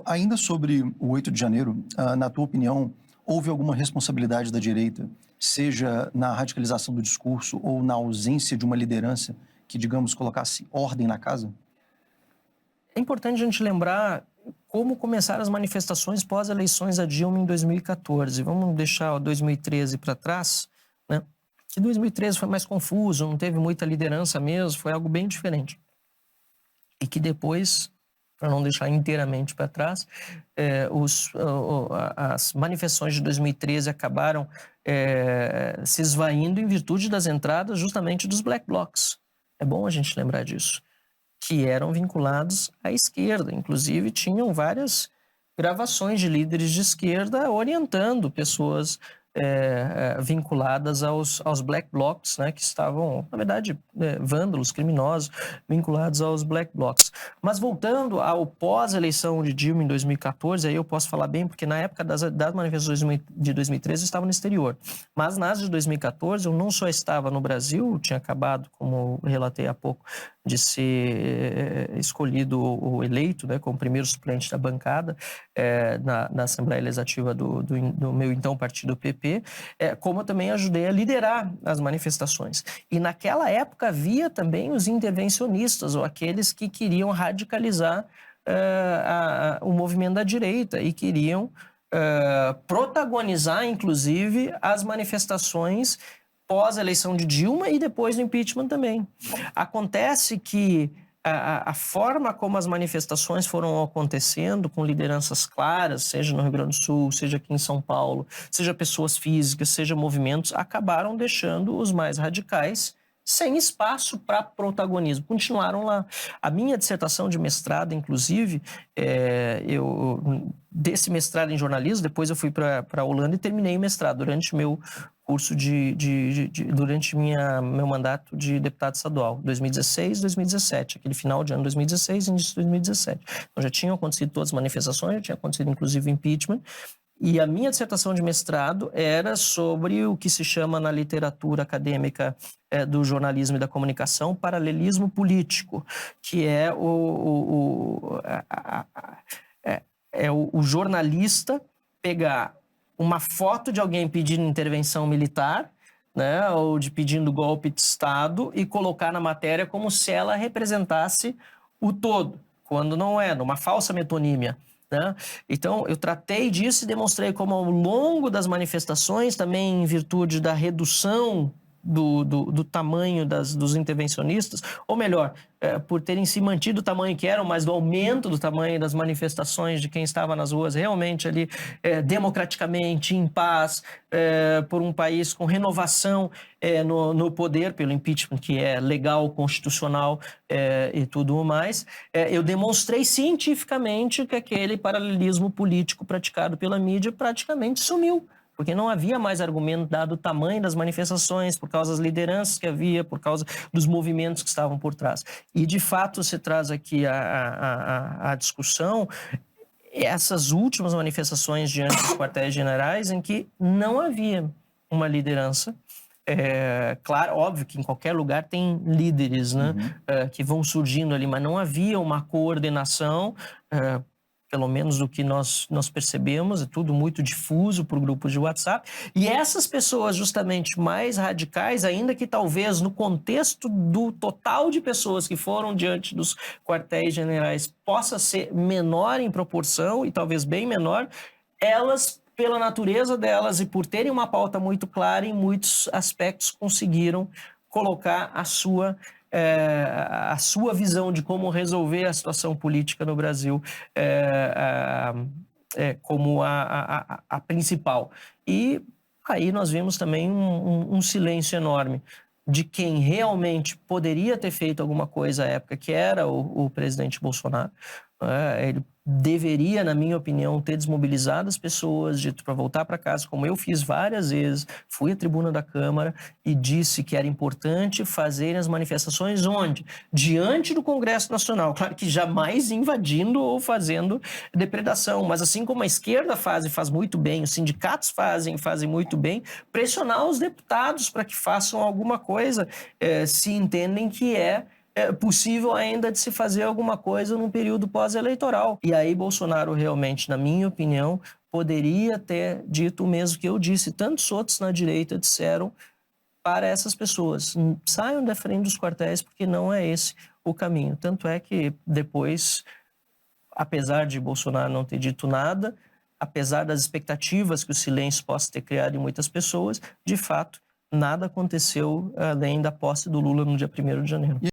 Rafael, ainda sobre o 8 de janeiro, na tua opinião, houve alguma responsabilidade da direita, seja na radicalização do discurso ou na ausência de uma liderança que, digamos, colocasse ordem na casa? É importante a gente lembrar como começaram as manifestações pós-eleições a Dilma em 2014. Vamos deixar o 2013 para trás, né? Que 2013 foi mais confuso, não teve muita liderança mesmo, foi algo bem diferente. E que depois, para não deixar inteiramente para trás, as manifestações de 2013 acabaram se esvaindo em virtude das entradas justamente dos black blocs. É bom a gente lembrar disso, que eram vinculados à esquerda. Inclusive, tinham várias gravações de líderes de esquerda orientando pessoas vinculadas aos black blocs, né, que estavam, na verdade, vândalos, criminosos, vinculados aos black blocs. Mas voltando ao pós-eleição de Dilma em 2014, aí eu posso falar bem, porque na época das manifestações de 2013 eu estava no exterior. Mas nas de 2014 eu não só estava no Brasil, tinha acabado, como eu relatei há pouco, de ser escolhido ou eleito, né, como primeiro suplente da bancada na Assembleia Legislativa do meu então partido PP, como eu também ajudei a liderar as manifestações. E naquela época havia também os intervencionistas, ou aqueles que queriam radicalizar o movimento da direita e queriam protagonizar, inclusive, as manifestações pós-eleição de Dilma e depois do impeachment também. Acontece que a forma como as manifestações foram acontecendo, com lideranças claras, seja no Rio Grande do Sul, seja aqui em São Paulo, seja pessoas físicas, seja movimentos, acabaram deixando os mais radicais sem espaço para protagonismo. Continuaram lá. A minha dissertação de mestrado, inclusive, desse mestrado em jornalismo, depois eu fui para a Holanda e terminei o mestrado durante meu curso durante meu mandato de deputado estadual, 2016, 2017, aquele final de ano 2016 e início de 2017. Então já tinham acontecido todas as manifestações, já tinha acontecido inclusive o impeachment, e a minha dissertação de mestrado era sobre o que se chama na literatura acadêmica do jornalismo e da comunicação paralelismo político, que é o jornalista pegar uma foto de alguém pedindo intervenção militar, né, ou pedindo golpe de Estado e colocar na matéria como se ela representasse o todo, quando não é, numa falsa metonímia. Né? Então, eu tratei disso e demonstrei como ao longo das manifestações, também em virtude da redução do tamanho dos intervencionistas, ou melhor, por terem se mantido o tamanho que eram, mas do aumento do tamanho das manifestações de quem estava nas ruas realmente ali democraticamente, em paz, por um país com renovação no poder, pelo impeachment, que é legal, constitucional e tudo mais, eu demonstrei cientificamente que aquele paralelismo político praticado pela mídia praticamente sumiu. Porque não havia mais argumento dado o tamanho das manifestações, por causa das lideranças que havia, por causa dos movimentos que estavam por trás. E, de fato, se traz aqui a discussão essas últimas manifestações diante dos quartéis generais em que não havia uma liderança. Claro, óbvio que em qualquer lugar tem líderes, né, que vão surgindo ali, mas não havia uma coordenação, pelo menos do que nós percebemos, é tudo muito difuso por grupos de WhatsApp. E essas pessoas justamente mais radicais, ainda que talvez no contexto do total de pessoas que foram diante dos quartéis generais possa ser menor em proporção e talvez bem menor, elas, pela natureza delas e por terem uma pauta muito clara, em muitos aspectos conseguiram colocar a sua visão de como resolver a situação política no Brasil como a principal. E aí nós vimos também um silêncio enorme de quem realmente poderia ter feito alguma coisa à época, que era o presidente Bolsonaro. Ele deveria, na minha opinião, ter desmobilizado as pessoas, dito para voltar para casa, como eu fiz várias vezes, fui à tribuna da Câmara e disse que era importante fazer as manifestações onde? Diante do Congresso Nacional, claro que jamais invadindo ou fazendo depredação, mas assim como a esquerda faz e faz muito bem, os sindicatos fazem muito bem, pressionar os deputados para que façam alguma coisa, se entendem que é é possível ainda de se fazer alguma coisa num período pós-eleitoral. E aí Bolsonaro realmente, na minha opinião, poderia ter dito o mesmo que eu disse. Tantos outros na direita disseram para essas pessoas: saiam da frente dos quartéis, porque não é esse o caminho. Tanto é que depois, apesar de Bolsonaro não ter dito nada, apesar das expectativas que o silêncio possa ter criado em muitas pessoas, de fato, nada aconteceu além da posse do Lula no dia 1º de janeiro.